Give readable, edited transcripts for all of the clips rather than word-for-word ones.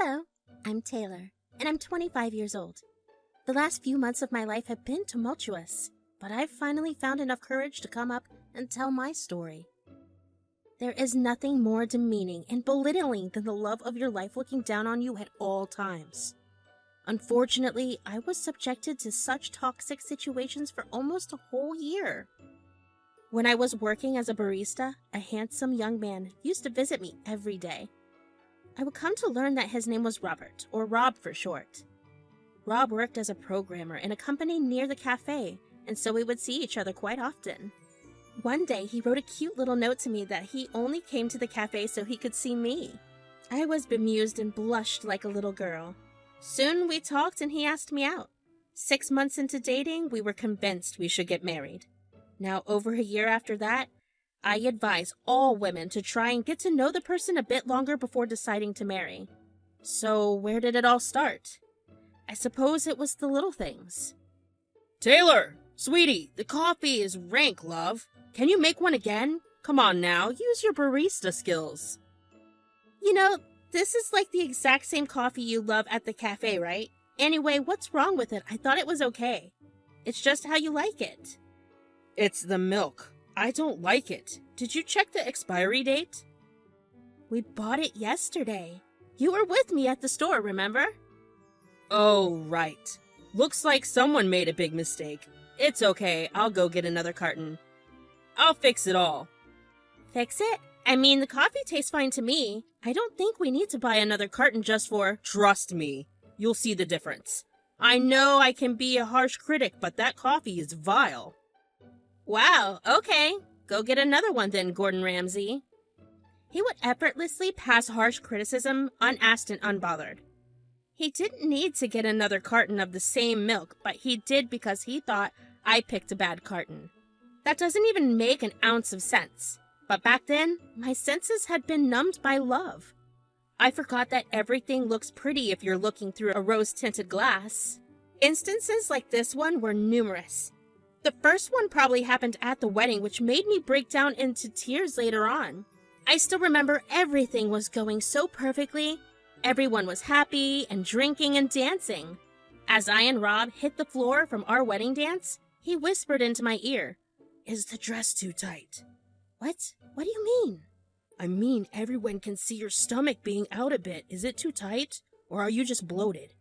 Hello, I'm Taylor, and I'm 25 years old. The last few months of my life have been tumultuous, but I've finally found enough courage to come up and tell my story. There is nothing more demeaning and belittling than the love of your life looking down on you at all times. Unfortunately, I was subjected to such toxic situations for almost a whole year. When I was working as a barista, a handsome young man used to visit me every day. I would come to learn that his name was Robert, or Rob for short. Rob worked as a programmer in a company near the cafe, and so we would see each other quite often. One day, he wrote a cute little note to me that he only came to the cafe so he could see me. I was bemused and blushed like a little girl. Soon we talked and he asked me out. 6 months into dating, we were convinced we should get married. Now, over a year after that, I advise all women to try and get to know the person a bit longer before deciding to marry. So, where did it all start? I suppose it was the little things. Taylor! Sweetie, the coffee is rank, love. Can you make one again? Come on now, use your barista skills. You know, this is like the exact same coffee you love at the cafe, right? Anyway, what's wrong with it? I thought it was okay. It's just how you like it. It's the milk. I don't like it. Did you check the expiry date? We bought it yesterday. You were with me at the store, remember? Oh, right. Looks like someone made a big mistake. It's okay, I'll go get another carton. I'll fix it all. Fix it? I mean, the coffee tastes fine to me. I don't think we need to buy another carton just for... Trust me, you'll see the difference. I know I can be a harsh critic, but that coffee is vile. Wow, okay. Go get another one then, Gordon Ramsay. He would effortlessly pass harsh criticism unasked and unbothered. He didn't need to get another carton of the same milk, but he did because he thought I picked a bad carton. That doesn't even make an ounce of sense. But back then, my senses had been numbed by love. I forgot that everything looks pretty if you're looking through a rose-tinted glass. Instances like this one were numerous. The first one probably happened at the wedding, which made me break down into tears later on. I still remember everything was going so perfectly. Everyone was happy and drinking and dancing. As I and Rob hit the floor from our wedding dance, he whispered into my ear, "Is the dress too tight?" What? What do you mean? I mean, everyone can see your stomach being out a bit. Is it too tight? Or are you just bloated?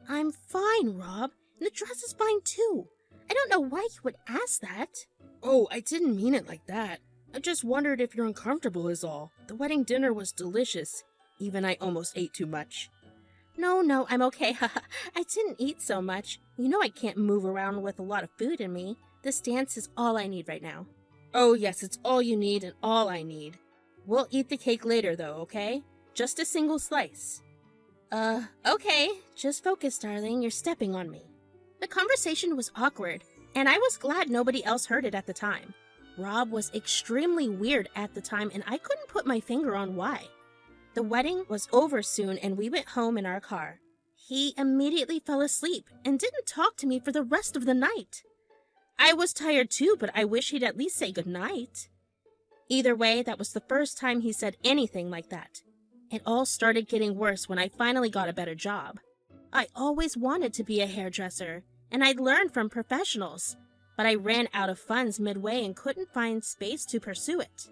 I'm fine, Rob. And the dress is fine too. I don't know why you would ask that. Oh, I didn't mean it like that. I just wondered if you're uncomfortable is all. The wedding dinner was delicious. Even I almost ate too much. No, I'm okay. I didn't eat so much. You know I can't move around with a lot of food in me. This dance is all I need right now. Oh yes, it's all you need and all I need. We'll eat the cake later though, okay? Just a single slice. Okay. Just focus, darling. You're stepping on me. The conversation was awkward, and I was glad nobody else heard it at the time. Rob was extremely weird at the time, and I couldn't put my finger on why. The wedding was over soon, and we went home in our car. He immediately fell asleep and didn't talk to me for the rest of the night. I was tired too, but I wish he'd at least say goodnight. Either way, that was the first time he said anything like that. It all started getting worse when I finally got a better job. I always wanted to be a hairdresser, and I'd learned from professionals, but I ran out of funds midway and couldn't find space to pursue it.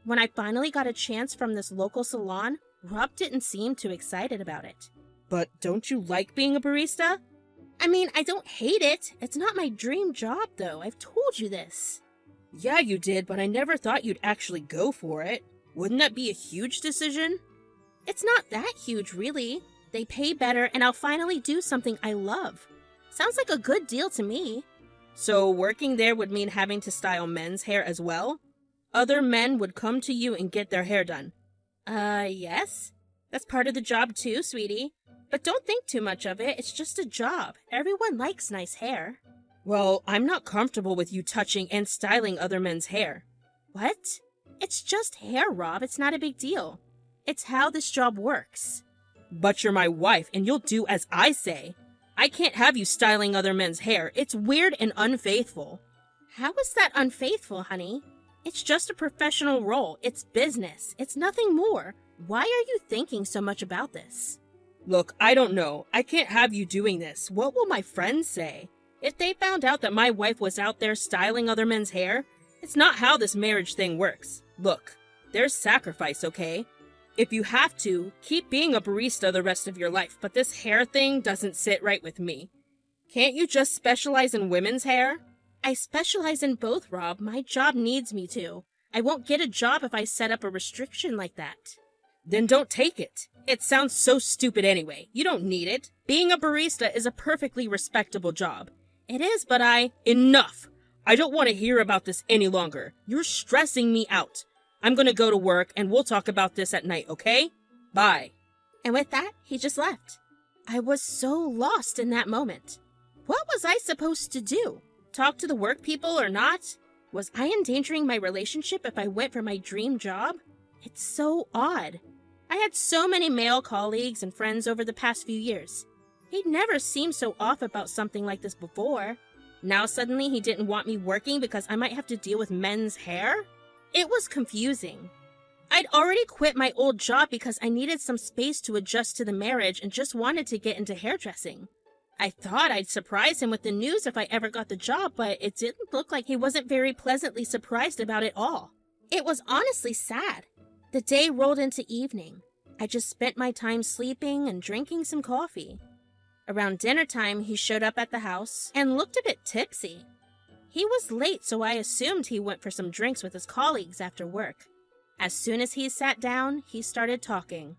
When I finally got a chance from this local salon, Rob didn't seem too excited about it. But don't you like being a barista? I mean, I don't hate it. It's not my dream job, though. I've told you this. Yeah, you did, but I never thought you'd actually go for it. Wouldn't that be a huge decision? It's not that huge, really. They pay better, and I'll finally do something I love. Sounds like a good deal to me. So working there would mean having to style men's hair as well? Other men would come to you and get their hair done. Yes. That's part of the job too, sweetie. But don't think too much of it. It's just a job. Everyone likes nice hair. Well, I'm not comfortable with you touching and styling other men's hair. What? It's just hair, Rob. It's not a big deal. It's how this job works. But you're my wife, and you'll do as I say. I can't have you styling other men's hair. It's weird and unfaithful. How is that unfaithful, honey? It's just a professional role. It's business. It's nothing more. Why are you thinking so much about this? Look, I don't know. I can't have you doing this. What will my friends say? If they found out that my wife was out there styling other men's hair, it's not how this marriage thing works. Look, there's sacrifice, okay? If you have to, keep being a barista the rest of your life, but this hair thing doesn't sit right with me. Can't you just specialize in women's hair? I specialize in both, Rob. My job needs me to. I won't get a job if I set up a restriction like that. Then don't take it. It sounds so stupid anyway. You don't need it. Being a barista is a perfectly respectable job. It is, but Enough! I don't want to hear about this any longer. You're stressing me out. I'm gonna go to work and we'll talk about this at night, okay? Bye. And with that, he just left. I was so lost in that moment. What was I supposed to do? Talk to the work people or not? Was I endangering my relationship if I went for my dream job? It's so odd. I had so many male colleagues and friends over the past few years. He'd never seemed so off about something like this before. Now suddenly he didn't want me working because I might have to deal with men's hair? It was confusing. I'd already quit my old job because I needed some space to adjust to the marriage and just wanted to get into hairdressing. I thought I'd surprise him with the news if I ever got the job, but it didn't look like he wasn't very pleasantly surprised about it all. It was honestly sad. The day rolled into evening. I just spent my time sleeping and drinking some coffee. Around dinner time, he showed up at the house and looked a bit tipsy. He was late, so I assumed he went for some drinks with his colleagues after work. As soon as he sat down, he started talking.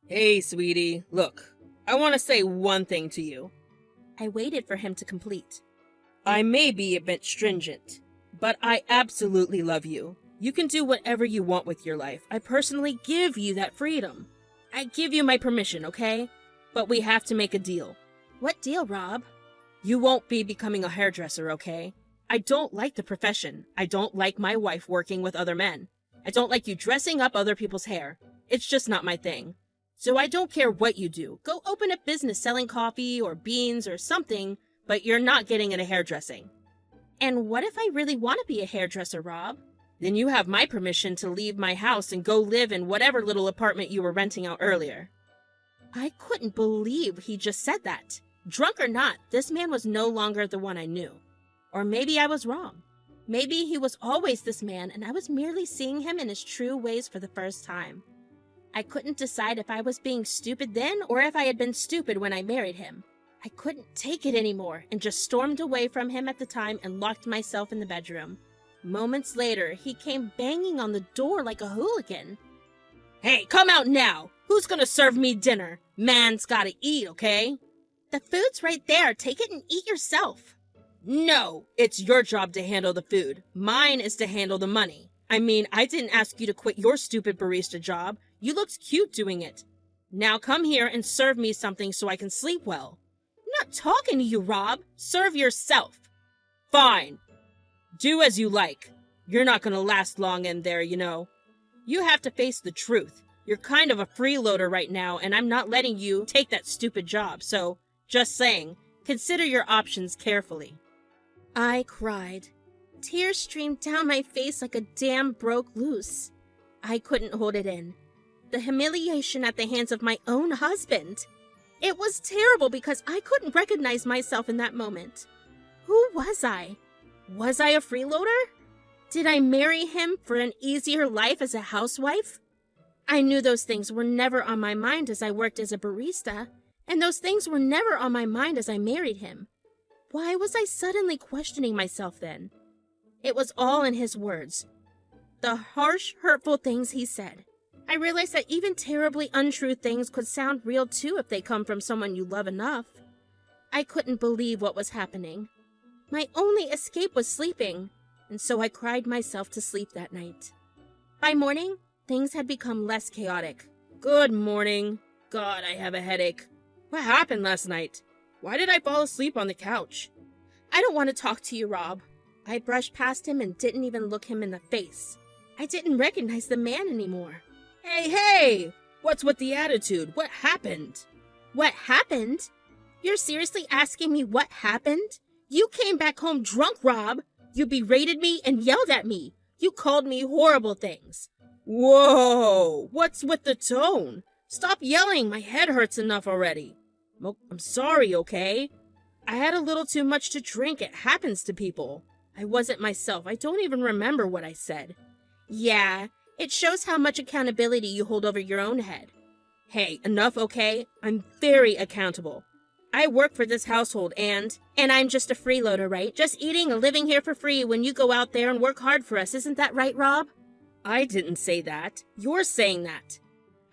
Hey, sweetie, look, I want to say one thing to you. I waited for him to complete. I may be a bit stringent, but I absolutely love you. You can do whatever you want with your life. I personally give you that freedom. I give you my permission, okay? But we have to make a deal. What deal, Rob? You won't be becoming a hairdresser, okay? I don't like the profession. I don't like my wife working with other men. I don't like you dressing up other people's hair. It's just not my thing. So I don't care what you do. Go open a business selling coffee or beans or something, but you're not getting into hairdressing. And what if I really want to be a hairdresser, Rob? Then you have my permission to leave my house and go live in whatever little apartment you were renting out earlier. I couldn't believe he just said that. Drunk or not, this man was no longer the one I knew. Or maybe I was wrong. Maybe he was always this man and I was merely seeing him in his true ways for the first time. I couldn't decide if I was being stupid then or if I had been stupid when I married him. I couldn't take it anymore and just stormed away from him at the time and locked myself in the bedroom. Moments later, he came banging on the door like a hooligan. Hey, come out now! Who's gonna serve me dinner? Man's gotta eat, okay? The food's right there. Take it and eat yourself. No, it's your job to handle the food. Mine is to handle the money. I mean, I didn't ask you to quit your stupid barista job. You looked cute doing it. Now come here and serve me something so I can sleep well. I'm not talking to you, Rob. Serve yourself. Fine. Do as you like. You're not gonna last long in there, you know. You have to face the truth. You're kind of a freeloader right now, and I'm not letting you take that stupid job, so just saying, consider your options carefully. I cried. Tears streamed down my face like a dam broke loose. I couldn't hold it in. The humiliation at the hands of my own husband. It was terrible because I couldn't recognize myself in that moment. Who was I? Was I a freeloader? Did I marry him for an easier life as a housewife? I knew those things were never on my mind as I worked as a barista, and those things were never on my mind as I married him. Why was I suddenly questioning myself then? It was all in his words. The harsh, hurtful things he said. I realized that even terribly untrue things could sound real too if they come from someone you love enough. I couldn't believe what was happening. My only escape was sleeping, and so I cried myself to sleep that night. By morning, things had become less chaotic. Good morning. God, I have a headache. What happened last night? Why did I fall asleep on the couch? I don't want to talk to you, Rob. I brushed past him and didn't even look him in the face. I didn't recognize the man anymore. Hey! What's with the attitude? What happened? What happened? You're seriously asking me what happened? You came back home drunk, Rob. You berated me and yelled at me. You called me horrible things. Whoa, what's with the tone? Stop yelling, my head hurts enough already. I'm sorry, okay? I had a little too much to drink, it happens to people. I wasn't myself, I don't even remember what I said. Yeah, it shows how much accountability you hold over your own head. Hey, enough, okay? I'm very accountable. I work for this household and I'm just a freeloader, right? Just eating and living here for free when you go out there and work hard for us, isn't that right, Rob? I didn't say that. You're saying that.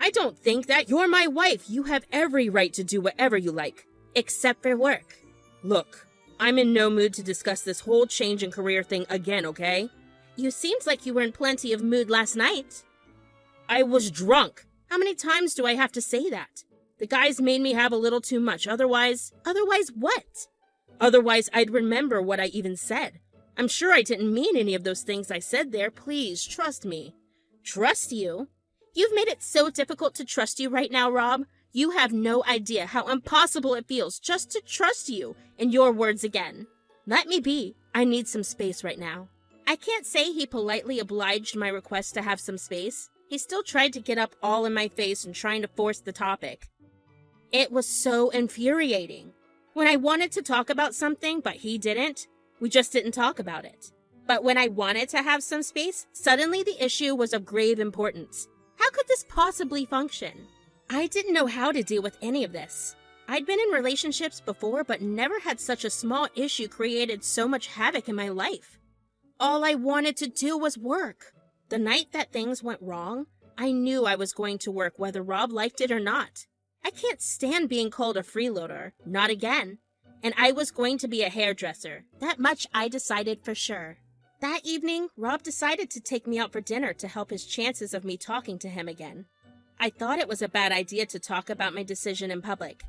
I don't think that. You're my wife. You have every right to do whatever you like. Except for work. Look, I'm in no mood to discuss this whole change in career thing again, okay? You seemed like you were in plenty of mood last night. I was drunk. How many times do I have to say that? The guys made me have a little too much. Otherwise what? Otherwise, I'd remember what I even said. I'm sure I didn't mean any of those things I said there. Please, trust me. Trust you? You've made it so difficult to trust you right now, Rob. You have no idea how impossible it feels just to trust you, in your words again. Let me be. I need some space right now. I can't say he politely obliged my request to have some space. He still tried to get up all in my face and trying to force the topic. It was so infuriating. When I wanted to talk about something, but he didn't, we just didn't talk about it. But when I wanted to have some space, suddenly the issue was of grave importance. How could this possibly function? I didn't know how to deal with any of this. I'd been in relationships before, but never had such a small issue created so much havoc in my life. All I wanted to do was work. The night that things went wrong, I knew I was going to work whether Rob liked it or not. I can't stand being called a freeloader. Not again. And I was going to be a hairdresser. That much I decided for sure. That evening, Rob decided to take me out for dinner to help his chances of me talking to him again. I thought it was a bad idea to talk about my decision in public.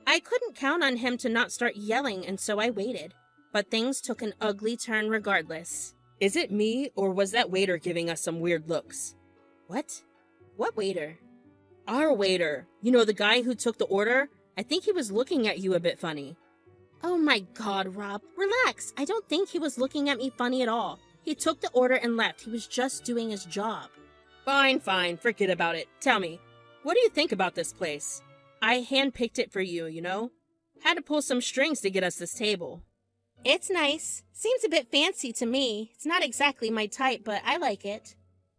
I couldn't count on him to not start yelling, and so I waited. But things took an ugly turn regardless. Is it me, or was that waiter giving us some weird looks? What? What waiter? Our waiter. You know, the guy who took the order? I think he was looking at you a bit funny. Oh my God, Rob. Relax. I don't think he was looking at me funny at all. He took the order and left. He was just doing his job. Fine. Forget about it. Tell me, what do you think about this place? I handpicked it for you, you know? Had to pull some strings to get us this table. It's nice. Seems a bit fancy to me. It's not exactly my type, but I like it.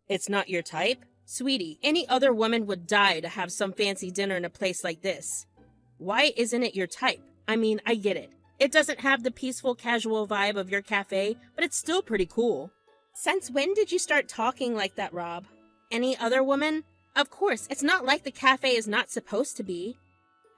It's not your type? Sweetie, any other woman would die to have some fancy dinner in a place like this. Why isn't it your type? I mean, I get it. It doesn't have the peaceful, casual vibe of your cafe, but it's still pretty cool. Since when did you start talking like that, Rob? Any other woman? Of course, it's not like the cafe is not supposed to be.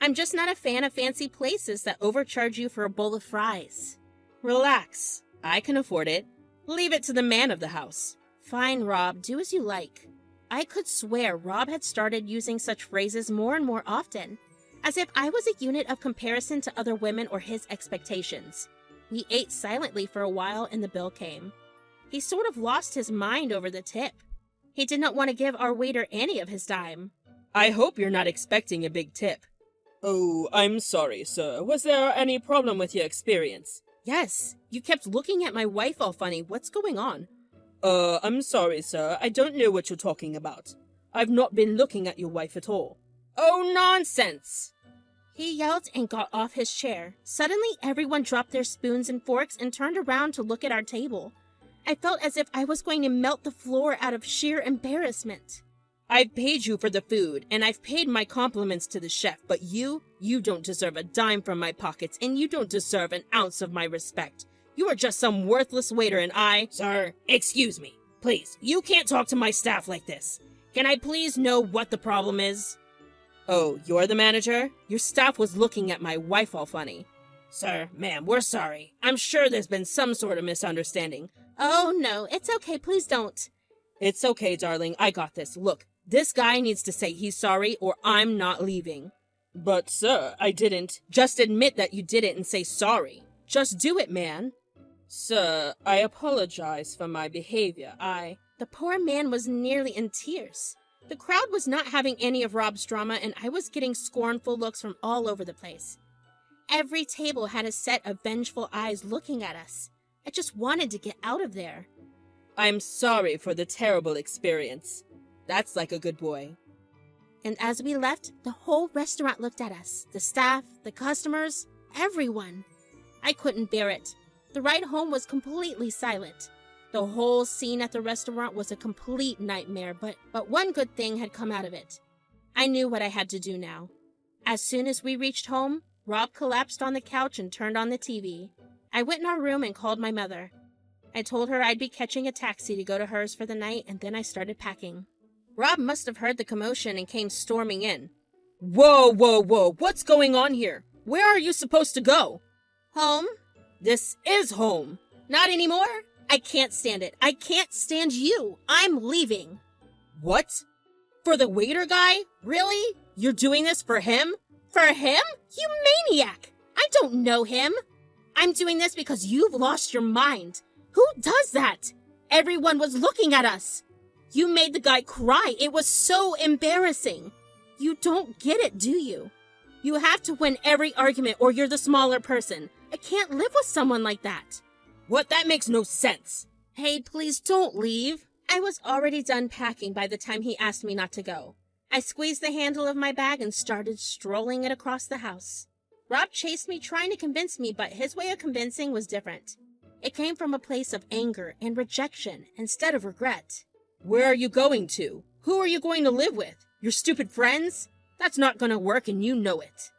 I'm just not a fan of fancy places that overcharge you for a bowl of fries. Relax. I can afford it. Leave it to the man of the house. Fine, Rob. Do as you like. I could swear Rob had started using such phrases more and more often, as if I was a unit of comparison to other women or his expectations. We ate silently for a while and the bill came. He sort of lost his mind over the tip. He did not want to give our waiter any of his dime. I hope you're not expecting a big tip. Oh, I'm sorry, sir. Was there any problem with your experience? Yes. You kept looking at my wife all funny. What's going on? I'm sorry, sir. I don't know what you're talking about. I've not been looking at your wife at all. Oh, nonsense! He yelled and got off his chair. Suddenly, everyone dropped their spoons and forks and turned around to look at our table. I felt as if I was going to melt the floor out of sheer embarrassment. I've paid you for the food, and I've paid my compliments to the chef, but you don't deserve a dime from my pockets, and you don't deserve an ounce of my respect. You are just some worthless waiter, and I— Sir, excuse me. Please, you can't talk to my staff like this. Can I please know what the problem is? Oh, you're the manager? Your staff was looking at my wife all funny. Sir, ma'am, we're sorry. I'm sure there's been some sort of misunderstanding. Oh, no, it's okay. Please don't. It's okay, darling. I got this. Look, this guy needs to say he's sorry or I'm not leaving. But, sir, I didn't. Just admit that you did it and say sorry. Just do it, man. Sir, I apologize for my behavior. The poor man was nearly in tears. The crowd was not having any of Rob's drama, and I was getting scornful looks from all over the place. Every table had a set of vengeful eyes looking at us. I just wanted to get out of there. I'm sorry for the terrible experience. That's like a good boy. And as we left, the whole restaurant looked at us. The staff, the customers, everyone. I couldn't bear it. The ride home was completely silent. The whole scene at the restaurant was a complete nightmare, but one good thing had come out of it. I knew what I had to do now. As soon as we reached home, Rob collapsed on the couch and turned on the TV. I went in our room and called my mother. I told her I'd be catching a taxi to go to hers for the night, and then I started packing. Rob must have heard the commotion and came storming in. Whoa, whoa, whoa, what's going on here? Where are you supposed to go? Home? This is home. Not anymore. I can't stand it. I can't stand you. I'm leaving. What? For the waiter guy? Really? You're doing this for him? For him? You maniac! I don't know him. I'm doing this because you've lost your mind. Who does that? Everyone was looking at us. You made the guy cry. It was so embarrassing. You don't get it, do you? You have to win every argument or you're the smaller person. I can't live with someone like that. What? That makes no sense. Hey, please don't leave. I was already done packing by the time he asked me not to go. I squeezed the handle of my bag and started strolling it across the house. Rob chased me trying to convince me, but his way of convincing was different. It came from a place of anger and rejection instead of regret. Where are you going to? Who are you going to live with? Your stupid friends? That's not gonna work and you know it.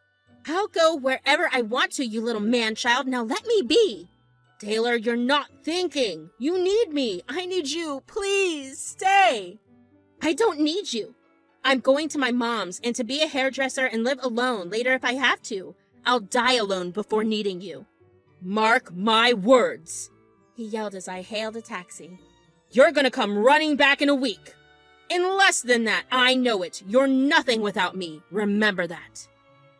I'll go wherever I want to, you little man-child. Now let me be. Taylor, you're not thinking. You need me. I need you. Please, stay. I don't need you. I'm going to my mom's and to be a hairdresser and live alone later if I have to. I'll die alone before needing you. Mark my words, he yelled as I hailed a taxi. You're gonna come running back in a week. In less than that, I know it. You're nothing without me. Remember that.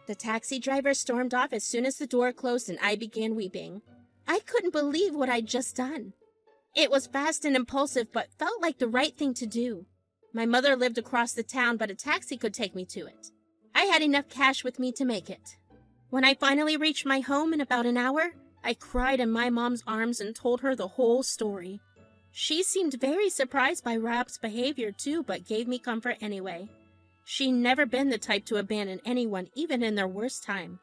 The taxi driver stormed off as soon as the door closed and I began weeping. I couldn't believe what I'd just done. It was fast and impulsive, but felt like the right thing to do. My mother lived across the town, but a taxi could take me to it. I had enough cash with me to make it. When I finally reached my home in about an hour, I cried in my mom's arms and told her the whole story. She seemed very surprised by Rob's behavior too, but gave me comfort anyway. She'd never been the type to abandon anyone, even in their worst time.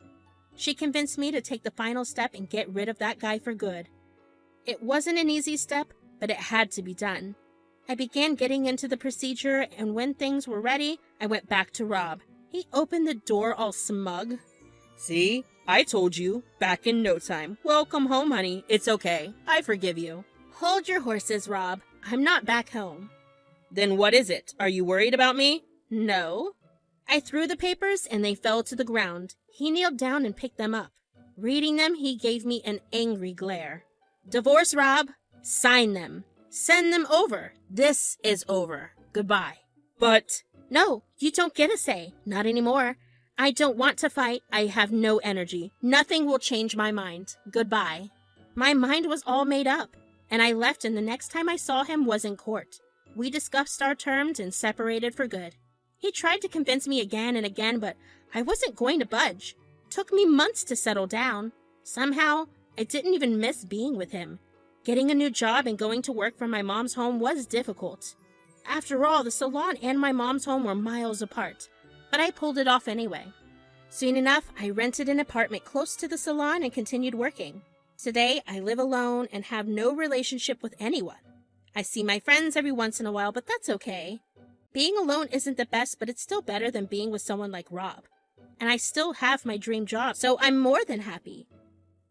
She convinced me to take the final step and get rid of that guy for good. It wasn't an easy step, but it had to be done. I began getting into the procedure, and when things were ready, I went back to Rob. He opened the door all smug. See? I told you. Back in no time. Welcome home, honey. It's okay. I forgive you. Hold your horses, Rob. I'm not back home. Then what is it? Are you worried about me? No. I threw the papers and they fell to the ground. He kneeled down and picked them up. Reading them, he gave me an angry glare. Divorce, Rob. Sign them. Send them over. This is over. Goodbye. But... No, you don't get a say. Not anymore. I don't want to fight. I have no energy. Nothing will change my mind. Goodbye. My mind was all made up, and I left, and the next time I saw him was in court. We discussed our terms and separated for good. He tried to convince me again and again, but I wasn't going to budge. Took me months to settle down. Somehow, I didn't even miss being with him. Getting a new job and going to work from my mom's home was difficult. After all, the salon and my mom's home were miles apart, but I pulled it off anyway. Soon enough, I rented an apartment close to the salon and continued working. Today, I live alone and have no relationship with anyone. I see my friends every once in a while, but that's okay. Being alone isn't the best, but it's still better than being with someone like Rob. And I still have my dream job, so I'm more than happy.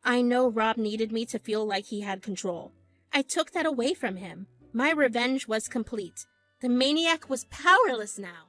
I know Rob needed me to feel like he had control. I took that away from him. My revenge was complete. The maniac was powerless now.